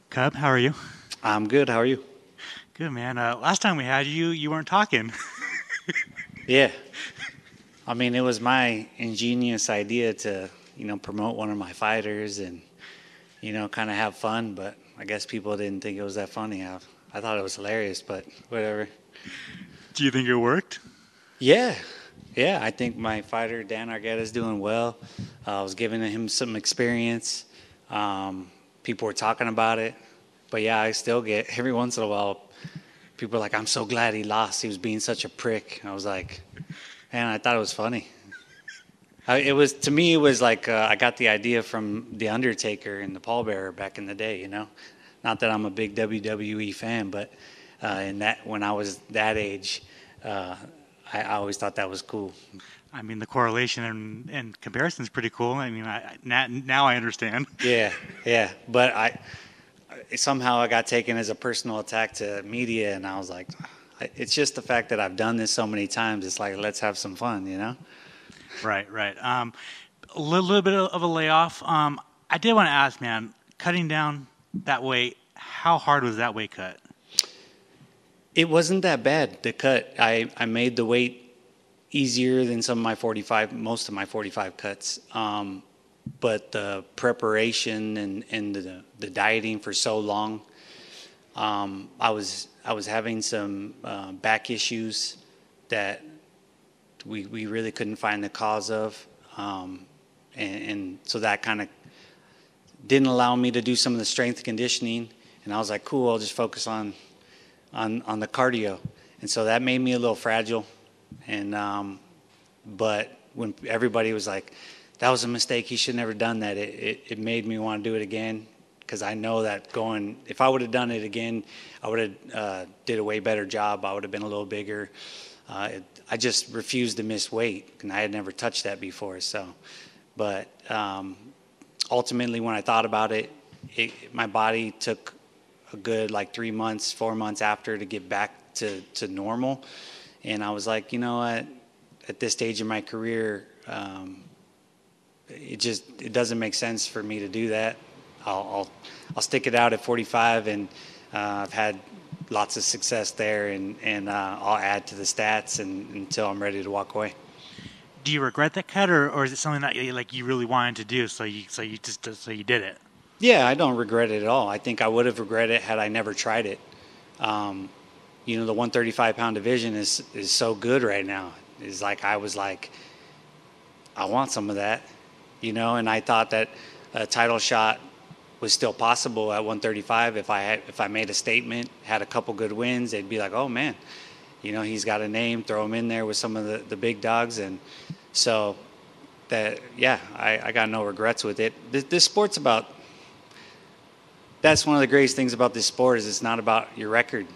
Cub, how are you? I'm good. How are you? Good, man. Last time we had you, you weren't talking. Yeah. I mean, it was my ingenious idea to, promote one of my fighters and, kind of have fun. But I guess people didn't think it was that funny. I thought it was hilarious, but whatever. Do you think it worked? Yeah. Yeah. I think my fighter, Dan Argueta, is doing well. I was giving him some experience. People were talking about it. But yeah, I still get every once in a while, people are like, I'm so glad he lost. He was being such a prick. I was like, man, I thought it was funny. It was to me. It was like I got the idea from the Undertaker and the Pallbearer back in the day. Not that I'm a big WWE fan, but in that when I was that age, I always thought that was cool. I mean, the correlation and comparison is pretty cool. I mean, now I understand. Yeah, yeah. But somehow I got taken as a personal attack to media, and I was like, it's just the fact that I've done this so many times. It's like let's have some fun. Right, right. A little bit of a layoff. I did want to ask, man, cutting down that weight, how hard was that weight cut? It wasn't that bad. The cut, I made the weight easier than most of my 45 cuts. But the preparation and the dieting for so long, I was having some back issues that we really couldn't find the cause of, and so that kind of didn't allow me to do some of the strength conditioning. And I was like, cool, I'll just focus on the cardio, and so that made me a little fragile. And but when everybody was like, that was a mistake, he should never done that, it made me want to do it again, because I know that if I would have done it again, I would have did a way better job. I would have been a little bigger. I just refused to miss weight, and I had never touched that before. But ultimately, when I thought about it, my body took a good 3 months, 4 months after to get back to normal. And I was like, you know what, at this stage in my career, it doesn't make sense for me to do that. I'll stick it out at 45, and I've had lots of success there, and I'll add to the stats until I'm ready to walk away. Do you regret that cut, or is it something that you really wanted to do, so you did it? Yeah, I don't regret it at all. I think I would have regretted it had I never tried it. The 135-pound division is so good right now. It's like I was like, I want some of that, and I thought that a title shot was still possible at 135 if I made a statement, had a couple good wins. They'd be like, oh man, he's got a name, throw him in there with some of the big dogs. And so that, yeah, I got no regrets with it. This sport's about, that's one of the greatest things about this sport, is it's not about your record.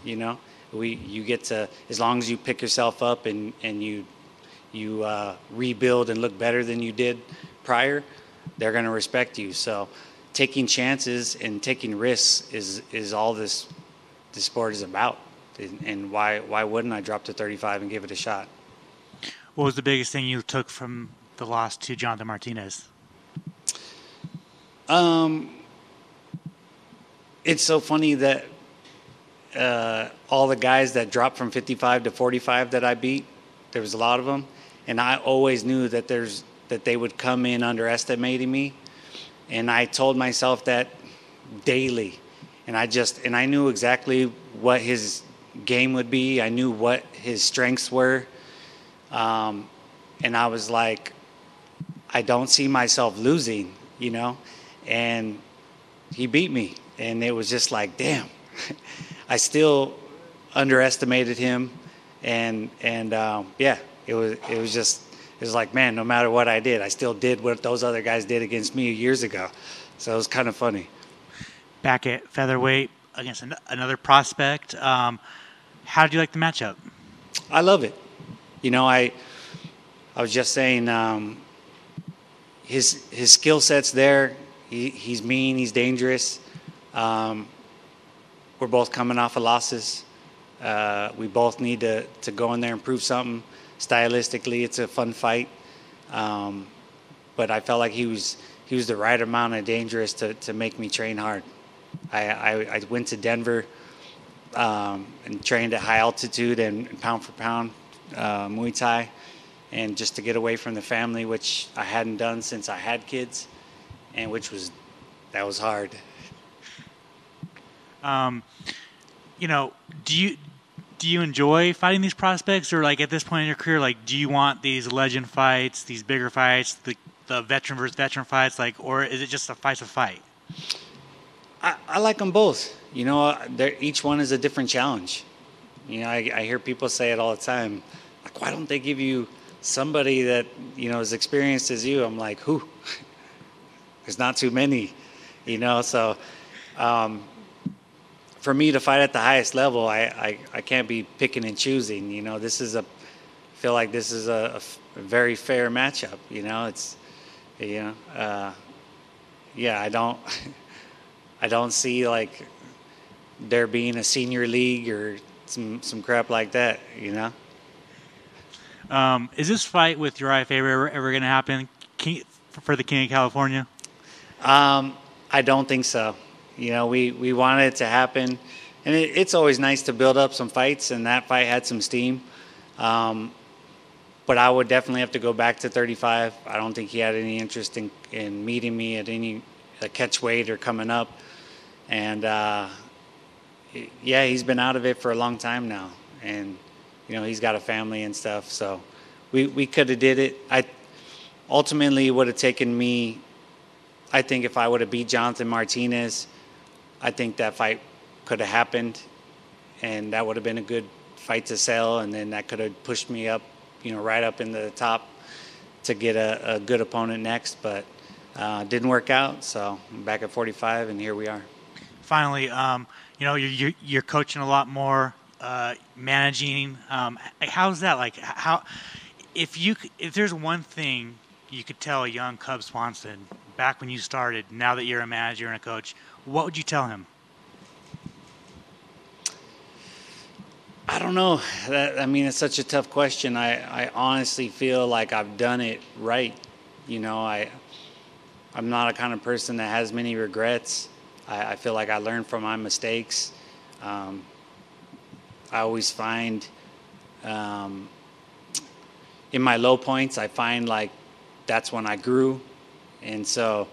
You get to, as long as you pick yourself up and you rebuild and look better than you did prior, they're going to respect you. So taking chances and taking risks is all this sport is about. And why wouldn't I drop to 35 and give it a shot? What was the biggest thing you took from the loss to Jonathan Martinez? It's so funny that all the guys that dropped from 55 to 45 that I beat, there was a lot of them, and I always knew that they would come in underestimating me, and I told myself that daily, and I knew exactly what his game would be. I knew what his strengths were, and I was like, I don't see myself losing, and he beat me, and it was just like, damn. I still underestimated him, and yeah, it was like, man, no matter what I did, I still did what those other guys did against me years ago. So it was kind of funny. Back at featherweight against another prospect, how did you like the matchup? I love it. I was just saying, his skill set's there. He's mean. He's dangerous. We're both coming off of losses. We both need to go in there and prove something. Stylistically, it's a fun fight. But I felt like he was the right amount of dangerous to make me train hard. I went to Denver and trained at high altitude and pound for pound Muay Thai, and just to get away from the family, which I hadn't done since I had kids, and that was hard. You know, do you enjoy fighting these prospects, or like at this point in your career, like do you want these legend fights, these bigger fights, the veteran versus veteran fights, like, or is it just a fight to fight? I like them both. You know, each one is a different challenge. You know, I hear people say it all the time. Like, why don't they give you somebody that, you know, as experienced as you? I'm like, who? There's not too many, you know. So for me to fight at the highest level, I can't be picking and choosing. You know, I feel like this is a very fair matchup. You know, it's, you know, yeah, I don't see like there being a senior league or some crap like that, you know. Is this fight with Uriah Faber ever going to happen for the King of California? I don't think so. You know, we wanted it to happen, and it's always nice to build up some fights, and that fight had some steam. But I would definitely have to go back to 35. I don't think he had any interest in meeting me at any catch weight or coming up. And yeah, he's been out of it for a long time now, and you know, he's got a family and stuff. So we could have did it. Ultimately it would have taken me. I think if I would have beat Jonathan Martinez, I think that fight could have happened, and that would have been a good fight to sell, and then that could have pushed me up, you know, right up into the top to get a good opponent next. But didn't work out, so I'm back at 45, and here we are. Finally, you know, you're coaching a lot more, managing. How's that? Like, if there's one thing you could tell a young Cub Swanson back when you started, now that you're a manager and a coach, what would you tell him? I don't know. I mean, it's such a tough question. I honestly feel like I've done it right. You know, I'm not a kind of person that has many regrets. I feel like I learned from my mistakes. I always find in my low points, I find like that's when I grew. And so,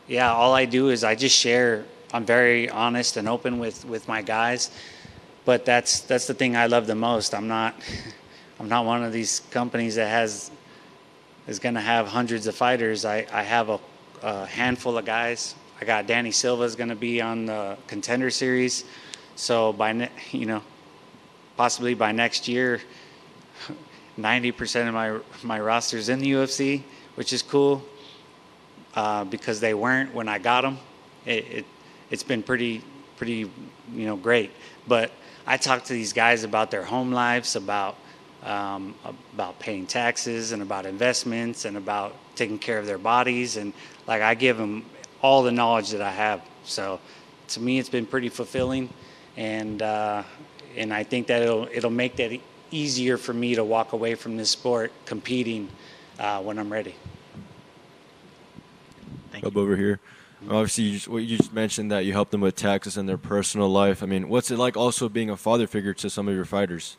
yeah, all I do is I just share. I'm very honest and open with my guys. But that's the thing I love the most. I'm not one of these companies that is going to have hundreds of fighters. I have a handful of guys. I got Danny Silva is going to be on the Contender Series. So possibly by next year, 90% of my roster's in the UFC, which is cool because they weren't when I got them. It's been pretty great. But I talk to these guys about their home lives, about paying taxes and about investments and about taking care of their bodies, and like I give them all the knowledge that I have. So to me, it's been pretty fulfilling, and I think that it'll make that easier for me to walk away from this sport competing when I'm ready. Up over here. Obviously, you just mentioned that you help them with taxes and their personal life. I mean, what's it like also being a father figure to some of your fighters?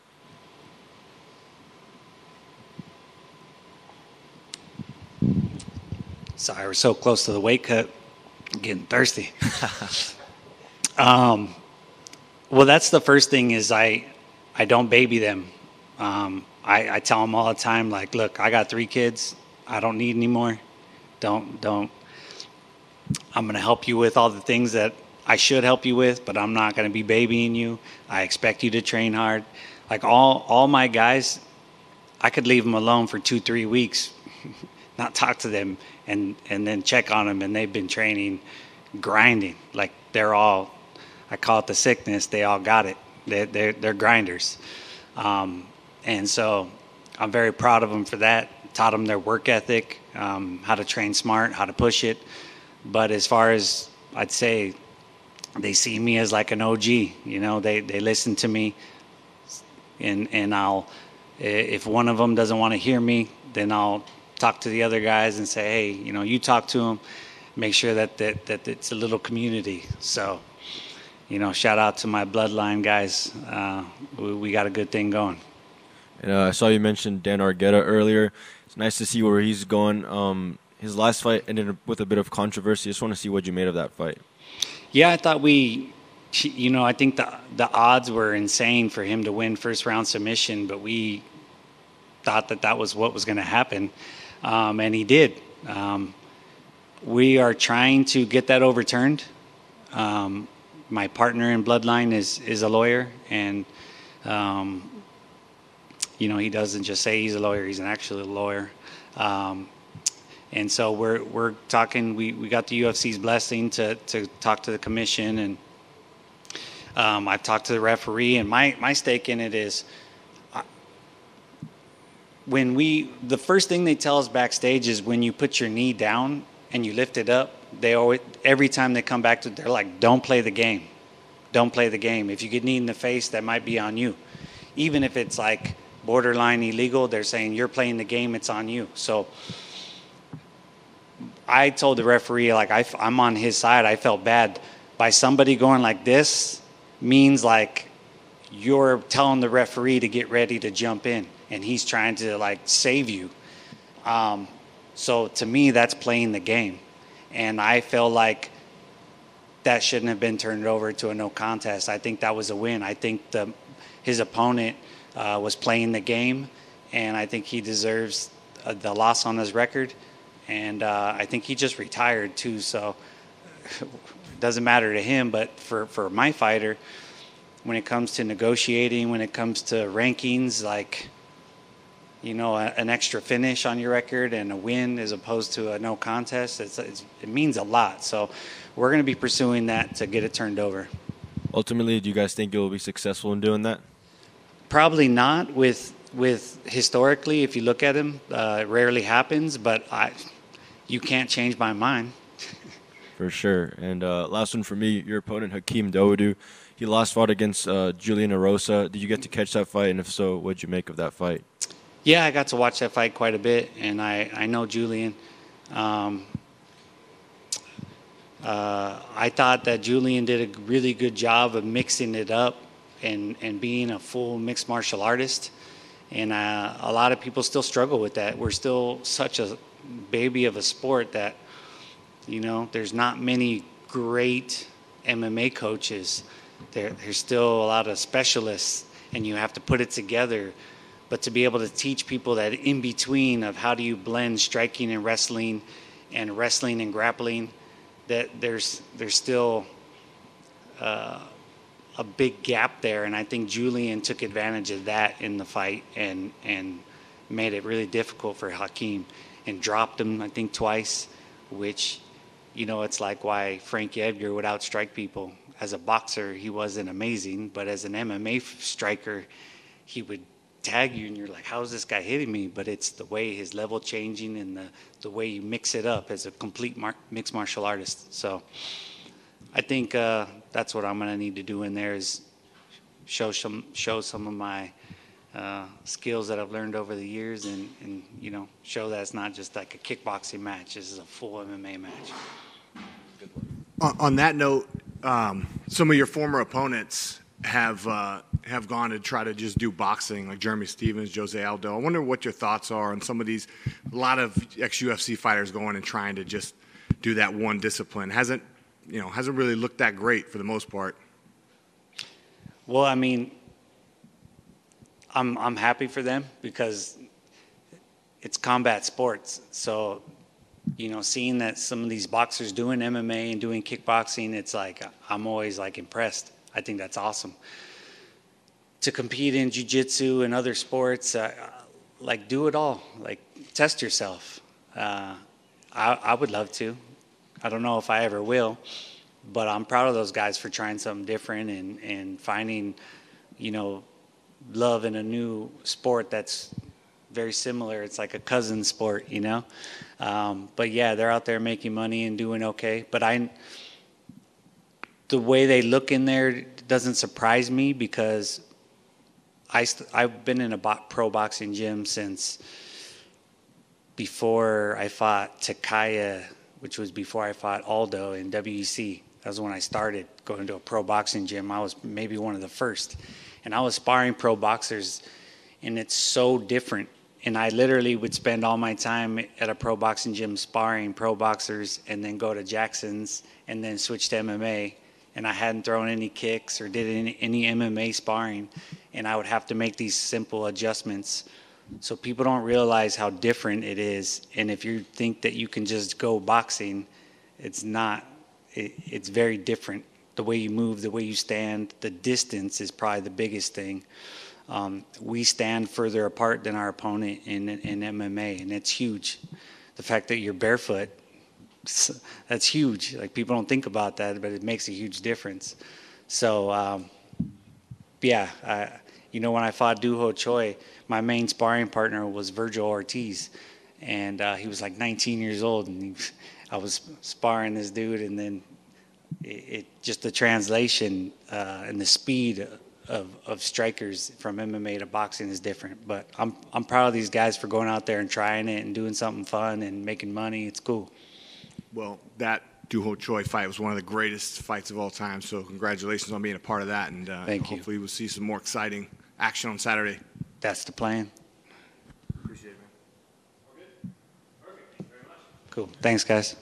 Sorry, we're so close to the weight cut. I'm getting thirsty. Well, that's the first thing is I don't baby them. I tell them all the time, like, look, I got 3 kids. I don't need any more. Don't. I'm going to help you with all the things that I should help you with, but I'm not going to be babying you. I expect you to train hard. Like all my guys, I could leave them alone for 2-3 weeks, not talk to them, and then check on them, and they've been training, grinding. Like they're all, I call it the sickness. They all got it. They're grinders, and so I'm very proud of them for that. Taught them their work ethic, how to train smart, how to push it. But as far as I'd say, they see me as like an OG. You know, they listen to me, and I'll, if one of them doesn't want to hear me, then I'll talk to the other guys and say, hey, you know, you talk to him. make sure that it's a little community. So, shout out to my bloodline guys. We got a good thing going. And I saw you mentioned Dan Argueta earlier. It's nice to see where he's going. His last fight ended with a bit of controversy. Just want to see what you made of that fight. Yeah, I thought I think the odds were insane for him to win first round submission, but we thought that was what was going to happen, and he did. We are trying to get that overturned. My partner in Bloodline is a lawyer, and he doesn't just say he's a lawyer; he's actually a lawyer. And so we're talking. We got the UFC's blessing to talk to the commission, and I've talked to the referee. And my stake in it is, the first thing they tell us backstage is when you put your knee down and you lift it up, every time they come back to it, they're like, don't play the game. Don't play the game. If you get kneed in the face, that might be on you. Even if it's like borderline illegal, they're saying you're playing the game, it's on you. So I told the referee, like, I'm on his side. I felt bad. By somebody going like this means like you're telling the referee to get ready to jump in, and he's trying to like save you. So to me, that's playing the game. And I felt like that shouldn't have been turned over to a no contest. I think that was a win. I think his opponent was playing the game, and I think he deserves the loss on his record. And I think he just retired too, so it doesn't matter to him. But for my fighter, when it comes to negotiating, when it comes to rankings, like, an extra finish on your record and a win as opposed to a no contest, it means a lot. So we're going to be pursuing that to get it turned over. Ultimately, do you guys think you'll be successful in doing that? Probably not. With historically, if you look at him, it rarely happens, but you can't change my mind. For sure. And last one for me, your opponent, Hakeem Dawodu, he last fought against Julian Erosa. Did you get to catch that fight? And if so, what did you make of that fight? Yeah, I got to watch that fight quite a bit, and I know Julian. I thought that Julian did a really good job of mixing it up and being a full mixed martial artist. And a lot of people still struggle with that. We're still such a baby of a sport that, there's not many great MMA coaches. There's still a lot of specialists, and you have to put it together. But to be able to teach people that in between of how do you blend striking and wrestling and grappling, that there's still a big gap there. And I think Julian took advantage of that in the fight and made it really difficult for Hakeem and dropped him, I think, twice, which, it's like why Frankie Edgar would outstrike people. As a boxer, he wasn't amazing, but as an MMA striker, he would tag you and you're like, how is this guy hitting me? But it's the way his level changing and the way you mix it up as a complete mixed martial artist. So I think that's what I'm going to need to do in there is show some of my skills that I've learned over the years and show that it's not just like a kickboxing match. This is a full MMA match. On that note, some of your former opponents have gone to try to just do boxing, like Jeremy Stevens, Jose Aldo. I wonder what your thoughts are on some of these. A lot of ex-UFC fighters going and trying to just do that one discipline. Hasn't really looked that great for the most part. Well, I mean, I'm happy for them because it's combat sports. So, seeing that some of these boxers doing MMA and doing kickboxing, it's like I'm always like impressed. I think that's awesome. To compete in jiu-jitsu and other sports, like do it all. Like test yourself. I would love to. I don't know if I ever will, but I'm proud of those guys for trying something different and finding, love in a new sport that's very similar. It's like a cousin sport, But yeah, they're out there making money and doing okay. But the way they look in there doesn't surprise me because I've been in a pro boxing gym since before I fought Takaya which was before I fought Aldo in WEC. That was when I started going to a pro boxing gym. I was maybe one of the first. And I was sparring pro boxers, and it's so different. And I literally would spend all my time at a pro boxing gym sparring pro boxers and then go to Jackson's and then switch to MMA. And I hadn't thrown any kicks or did any MMA sparring. And I would have to make these simple adjustments. So people don't realize how different it is. And if you think that you can just go boxing, it's not. It's very different. The way you move, the way you stand, the distance is probably the biggest thing. We stand further apart than our opponent in MMA, and it's huge. The fact that you're barefoot, that's huge. Like, people don't think about that, but it makes a huge difference. So, when I fought Duho Choi, my main sparring partner was Virgil Ortiz, and he was like 19 years old, and I was sparring this dude, and then it just the translation and the speed of strikers from MMA to boxing is different. But I'm proud of these guys for going out there and trying it and doing something fun and making money. It's cool. Well, that Duho Choi fight was one of the greatest fights of all time, so congratulations on being a part of that, and Thank you. hopefully we'll see some more exciting action on Saturday. That's the plan. Appreciate it, man. Cool. Thanks, guys.